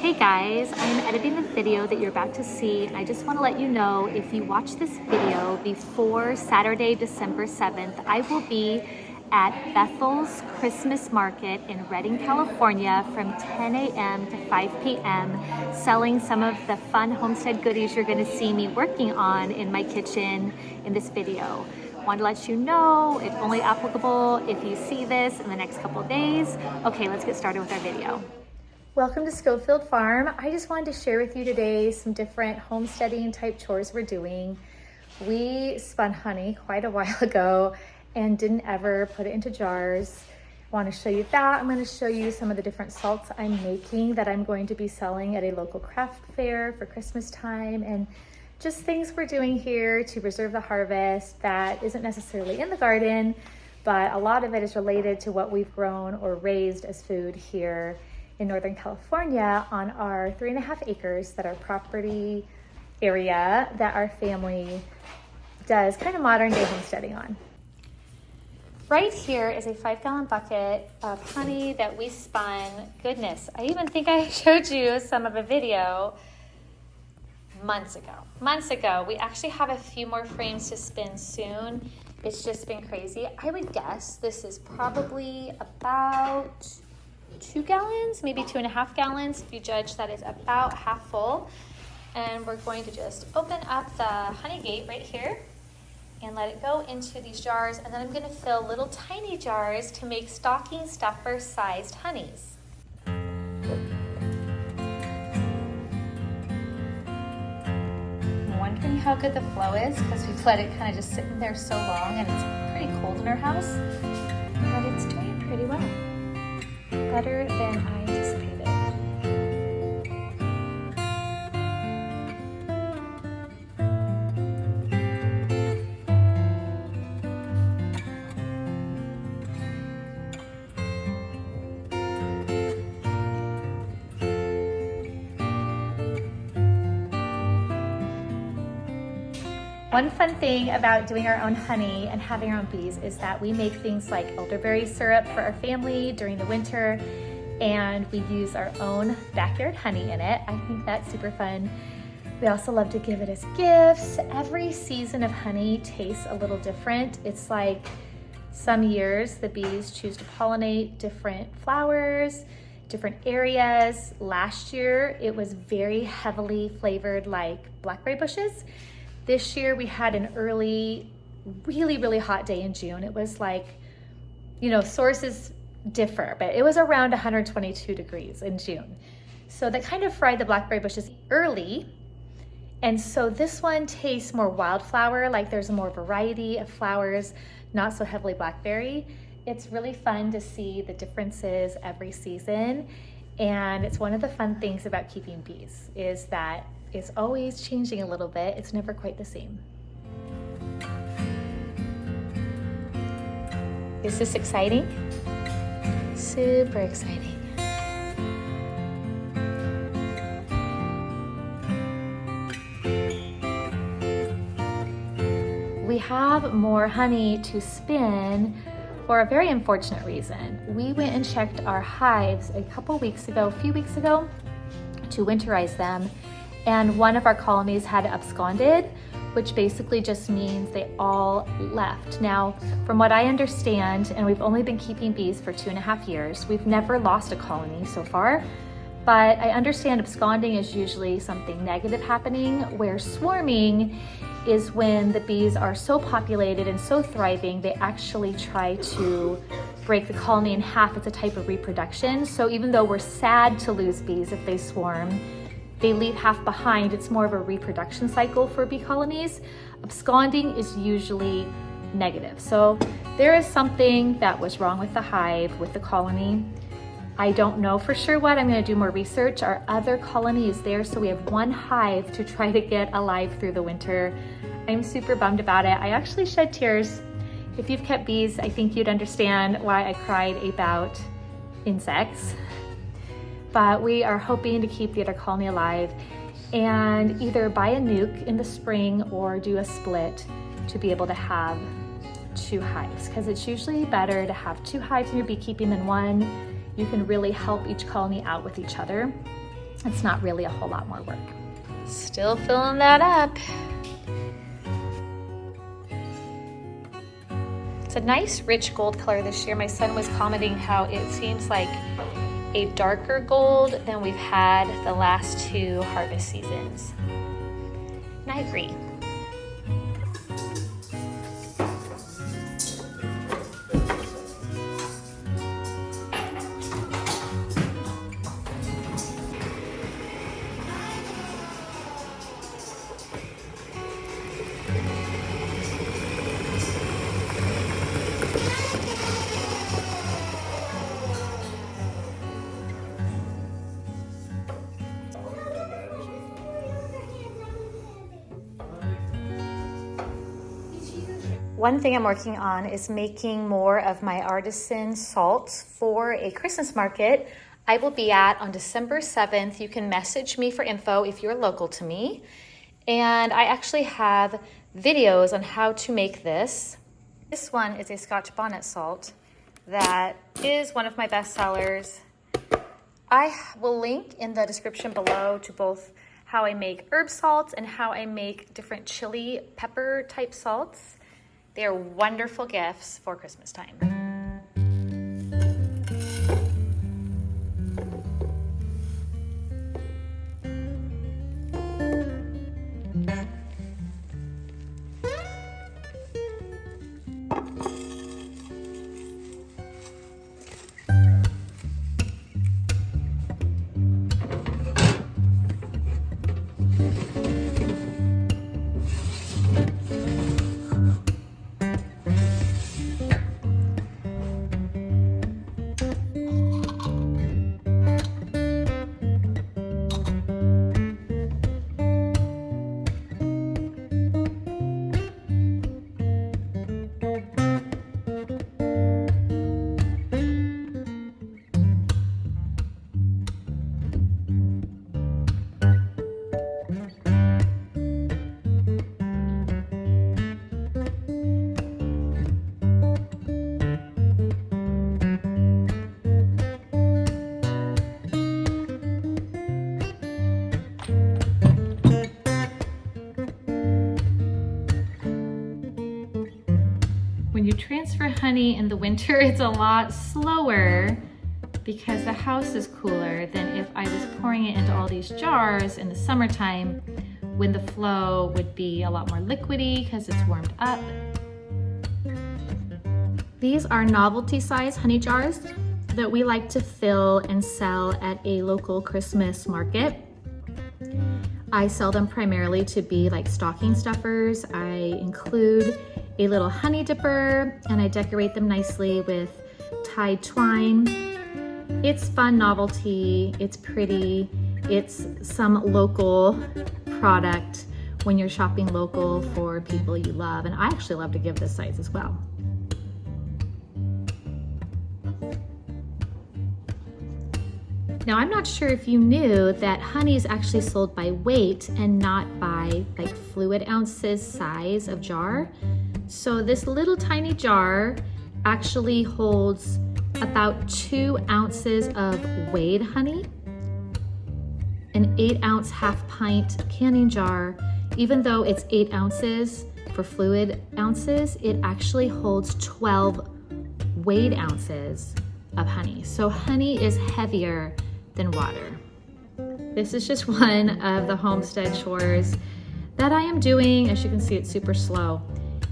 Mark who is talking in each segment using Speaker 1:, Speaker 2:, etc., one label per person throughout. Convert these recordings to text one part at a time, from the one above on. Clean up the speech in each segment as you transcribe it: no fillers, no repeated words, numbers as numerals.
Speaker 1: Hey guys, I'm editing the video that you're about to see, and I just want to let you know if you watch this video before Saturday, December 7th, I will be at Bethel's Christmas Market in Redding, California from 10 a.m. to 5 p.m. selling some of the fun homestead goodies you're going to see me working on in my kitchen in this video. Want to let you know it's only applicable if you see this in the next couple of days. Okay, let's get started with our video. Welcome to Scofield Farm. I just wanted to share with you today some different homesteading type chores we're doing. We spun honey quite a while ago and didn't ever put it into jars. I want to show you that. I'm going to show you some of the different salts I'm making that I'm going to be selling at a local craft fair for Christmas time, and just things we're doing here to preserve the harvest that isn't necessarily in the garden, but a lot of it is related to what we've grown or raised as food here in Northern California on our 3.5 acres that our property area that our family does kind of modern day homesteading on. Right here is a 5-gallon bucket of honey that we spun. Goodness, I even think I showed you some of a video months ago. We actually have a few more frames to spin soon. It's just been crazy. I would guess this is probably about 2 gallons, maybe 2.5 gallons, if you judge that is about half full. And we're going to just open up the honey gate right here and let it go into these jars. And then I'm gonna fill little tiny jars to make stocking stuffer sized honeys. I'm wondering how good the flow is because we've let it kind of just sit in there so long and it's pretty cold in our house, but it's doing pretty well. Better than I anticipated. One fun thing about doing our own honey and having our own bees is that we make things like elderberry syrup for our family during the winter, and we use our own backyard honey in it. I think that's super fun. We also love to give it as gifts. Every season of honey tastes a little different. It's like some years the bees choose to pollinate different flowers, different areas. Last year it was very heavily flavored like blackberry bushes. This year we had an early, really hot day in June. It was like, you know, sources differ, but it was around 122 degrees in June. So that kind of fried the blackberry bushes early. And so this one tastes more wildflower, like there's more variety of flowers, not so heavily blackberry. It's really fun to see the differences every season. And it's one of the fun things about keeping bees is that it's always changing a little bit. It's never quite the same. Is this exciting? Super exciting. We have more honey to spin for a very unfortunate reason. We went and checked our hives a few weeks ago to winterize them. And one of our colonies had absconded, which basically just means they all left. Now, from what I understand, and we've only been keeping bees for 2.5 years, we've never lost a colony so far, but I understand absconding is usually something negative happening, where swarming is when the bees are so populated and so thriving, they actually try to break the colony in half. It's a type of reproduction. So even though we're sad to lose bees if they swarm, they leave half behind. It's more of a reproduction cycle for bee colonies. Absconding is usually negative. So there is something that was wrong with the hive, with the colony. I don't know for sure what. I'm going to do more research. Our other colony is there, so we have one hive to try to get alive through the winter. I'm super bummed about it. I actually shed tears. If you've kept bees, I think you'd understand why I cried about insects. But we are hoping to keep the other colony alive and either buy a nuke in the spring or do a split to be able to have 2 hives, because it's usually better to have 2 hives in your beekeeping than 1. You can really help each colony out with each other. It's not really a whole lot more work.
Speaker 2: Still filling that up. It's a nice rich gold color this year. My son was commenting how it seems like a darker gold than we've had the last 2 harvest seasons. And I agree. One thing I'm working on is making more of my artisan salts for a Christmas market I will be at on December 7th. You can message me for info if you're local to me. And I actually have videos on how to make this. This one is a Scotch bonnet salt that is one of my best sellers. I will link in the description below to both how I make herb salts and how I make different chili pepper type salts. They are wonderful gifts for Christmas time. When you transfer honey in the winter, it's a lot slower because the house is cooler than if I was pouring it into all these jars in the summertime when the flow would be a lot more liquidy because it's warmed up. These are novelty size honey jars that we like to fill and sell at a local Christmas market. I sell them primarily to be like stocking stuffers. I include a little honey dipper and I decorate them nicely with tied twine. It's fun novelty, it's pretty, it's some local product when you're shopping local for people you love. And I actually love to give this size as well. Now, I'm not sure if you knew that honey is actually sold by weight and not by like fluid ounces size of jar. So this little tiny jar actually holds about 2 ounces of weighed honey. An 8-ounce half pint canning jar, even though it's 8 ounces for fluid ounces, it actually holds 12 weighed ounces of honey. So honey is heavier than water. This is just one of the Homestead Chores that I am doing. As you can see, it's super slow.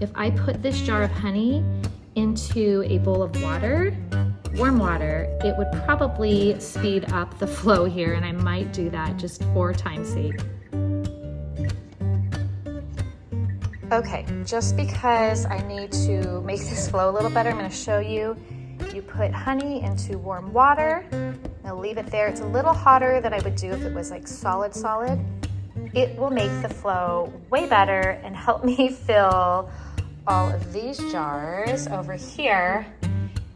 Speaker 2: If I put this jar of honey into a bowl of water, warm water, it would probably speed up the flow here, and I might do that just for time's sake. Okay, just because I need to make this flow a little better, I'm going to show you. You put honey into warm water. I'll leave it there. It's a little hotter than I would do if it was like solid. It will make the flow way better and help me fill all of these jars over here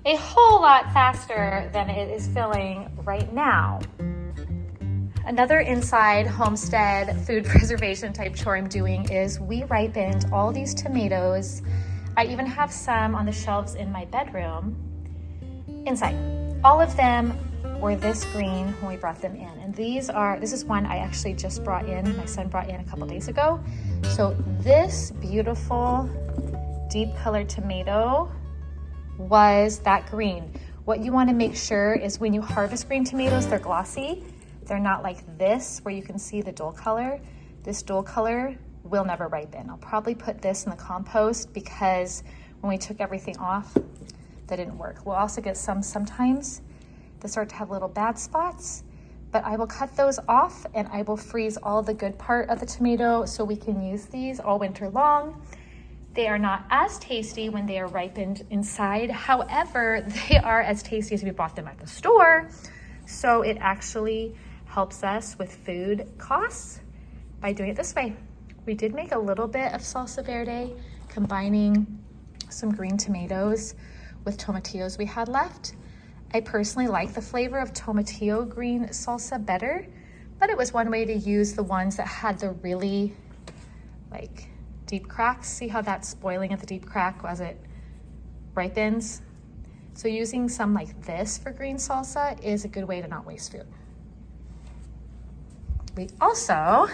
Speaker 2: a whole lot faster than it is filling right now. Another inside homestead food preservation type chore I'm doing is we ripened all these tomatoes. I even have some on the shelves in my bedroom. Inside. All of them or this green when we brought them in. And this is one I actually just brought in, my son brought in a couple days ago. So this beautiful deep colored tomato was that green. What you want to make sure is when you harvest green tomatoes, they're glossy. They're not like this where you can see the dull color. This dull color will never ripen. I'll probably put this in the compost because when we took everything off, that didn't work. We'll also get sometimes they start to have little bad spots, but I will cut those off and I will freeze all the good part of the tomato so we can use these all winter long. They are not as tasty when they are ripened inside. However, they are as tasty as if we bought them at the store. So it actually helps us with food costs by doing it this way. We did make a little bit of salsa verde, combining some green tomatoes with tomatillos we had left. I personally like the flavor of tomatillo green salsa better, but it was one way to use the ones that had the really like deep cracks. See how that's spoiling at the deep crack as it ripens? So using some like this for green salsa is a good way to not waste food. We also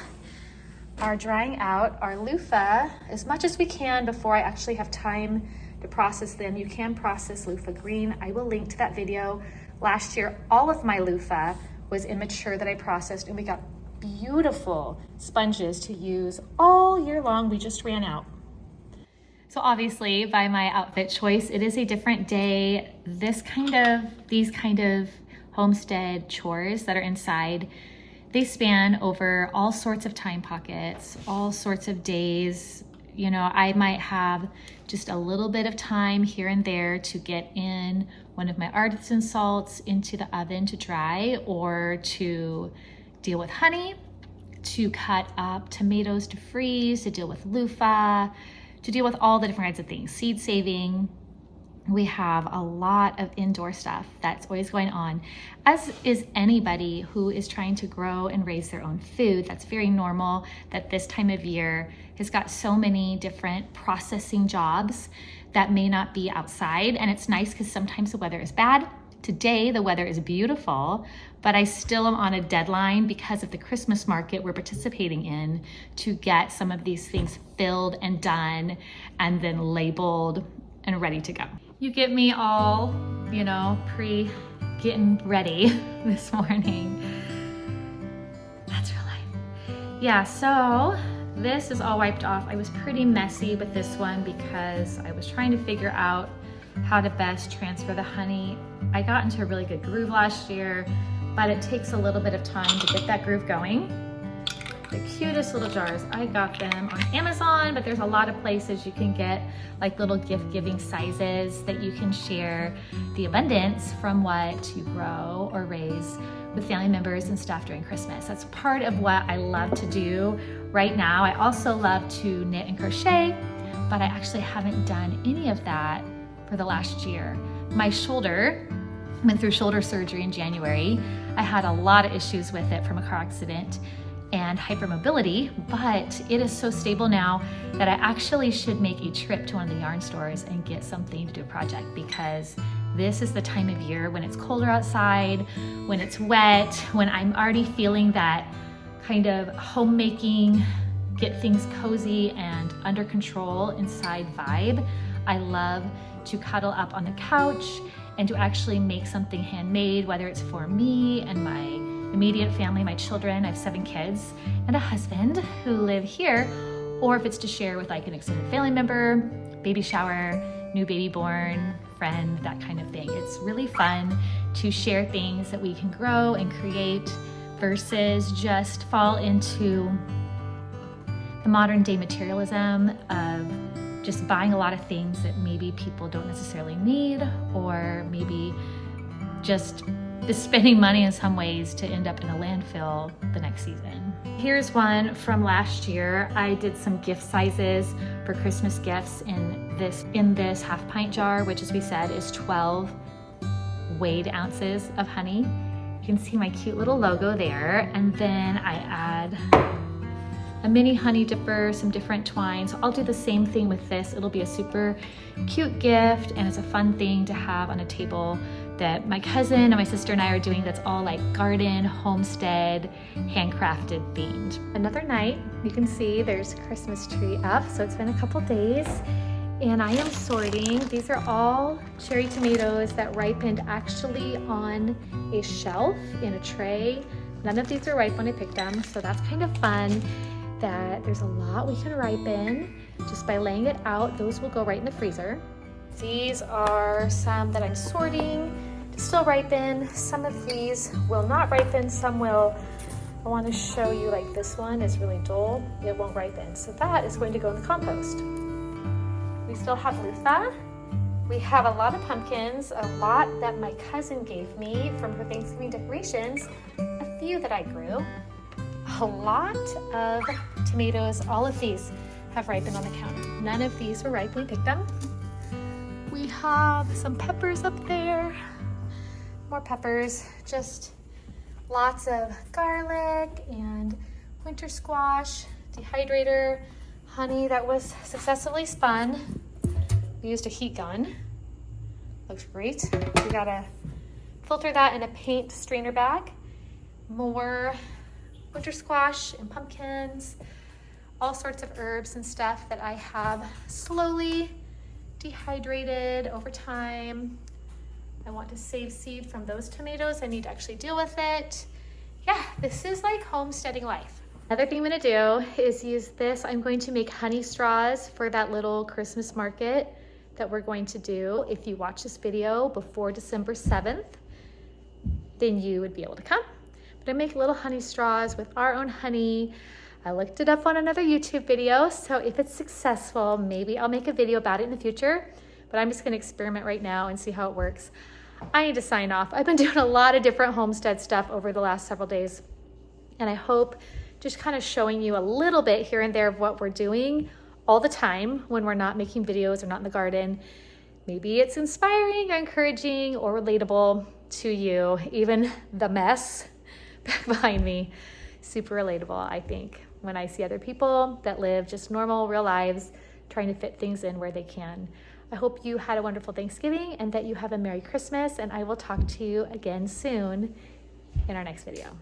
Speaker 2: are drying out our loofah as much as we can before I actually have time to process them. You can process loofah green. I will link to that video. Last year, all of my loofah was immature that I processed, and we got beautiful sponges to use all year long. We just ran out. So obviously by my outfit choice, it is a different day. These kind of homestead chores that are inside, they span over all sorts of time pockets, all sorts of days. You know, I might have just a little bit of time here and there to get in one of my artisan salts into the oven to dry, or to deal with honey, to cut up tomatoes to freeze, to deal with loofah, to deal with all the different kinds of things, seed saving. We have a lot of indoor stuff that's always going on, as is anybody who is trying to grow and raise their own food. That's very normal that this time of year has got so many different processing jobs that may not be outside. And it's nice because sometimes the weather is bad. Today, the weather is beautiful, but I still am on a deadline because of the Christmas market we're participating in to get some of these things filled and done and then labeled and ready to go. You get me all, you know, getting ready this morning. That's real life. Yeah, so this is all wiped off. I was pretty messy with this one because I was trying to figure out how to best transfer the honey. I got into a really good groove last year, but it takes a little bit of time to get that groove going. The cutest little jars. I got them on Amazon, but there's a lot of places you can get like little gift-giving sizes that you can share the abundance from what you grow or raise with family members and stuff during Christmas. That's part of what I love to do right now. I also love to knit and crochet, but I actually haven't done any of that for the last year. My shoulder went through shoulder surgery in January. I had a lot of issues with it from a car accident and hypermobility, but it is so stable now that I actually should make a trip to one of the yarn stores and get something to do a project, because this is the time of year when it's colder outside, when it's wet, when I'm already feeling that kind of homemaking, get things cozy and under control inside vibe. I love to cuddle up on the couch and to actually make something handmade, whether it's for me and my immediate family, my children. I have 7 kids and a husband who live here, or if it's to share with like an extended family member, baby shower, new baby born, friend, that kind of thing. It's really fun to share things that we can grow and create versus just fall into the modern day materialism of just buying a lot of things that maybe people don't necessarily need, or maybe just spending money in some ways to end up in a landfill the next season. Here's one from last year. I did some gift sizes for Christmas gifts in this half pint jar, which, as we said, is 12 weighed ounces of honey. You can see my cute little logo there. And then I add a mini honey dipper, some different twine. So I'll do the same thing with this. It'll be a super cute gift, and it's a fun thing to have on a table that my cousin and my sister and I are doing that's all like garden, homestead, handcrafted themed. Another night, you can see there's a Christmas tree up, so it's been a couple days, and I am sorting. These are all cherry tomatoes that ripened actually on a shelf in a tray. None of these are ripe when I picked them, so that's kind of fun that there's a lot we can ripen just by laying it out. Those will go right in the freezer. These are some that I'm sorting to still ripen. Some of these will not ripen, some will. I want to show you, like this one is really dull, it won't ripen. So that is going to go in the compost. We still have Luffa. We have a lot of pumpkins, a lot that my cousin gave me from her Thanksgiving decorations, a few that I grew, a lot of tomatoes. All of these have ripened on the counter. None of these were ripe when we picked them. We have some peppers up there, more peppers, just lots of garlic and winter squash, dehydrator, honey that was successfully spun. We used a heat gun, looks great. We gotta filter that in a paint strainer bag. More winter squash and pumpkins, all sorts of herbs and stuff that I have slowly dehydrated over time. I want to save seed from those tomatoes. I need to actually deal with it. Yeah, this is like homesteading life. Another thing I'm gonna do is use this. I'm going to make honey straws for that little Christmas market that we're going to do. If you watch this video before December 7th, then you would be able to come. But I make little honey straws with our own honey. I looked it up on another YouTube video, so if it's successful, maybe I'll make a video about it in the future, but I'm just gonna experiment right now and see how it works. I need to sign off. I've been doing a lot of different homestead stuff over the last several days, and I hope just kind of showing you a little bit here and there of what we're doing all the time when we're not making videos or not in the garden. Maybe it's inspiring or encouraging or relatable to you. Even the mess back behind me, super relatable, I think, when I see other people that live just normal, real lives, trying to fit things in where they can. I hope you had a wonderful Thanksgiving and that you have a Merry Christmas, and I will talk to you again soon in our next video.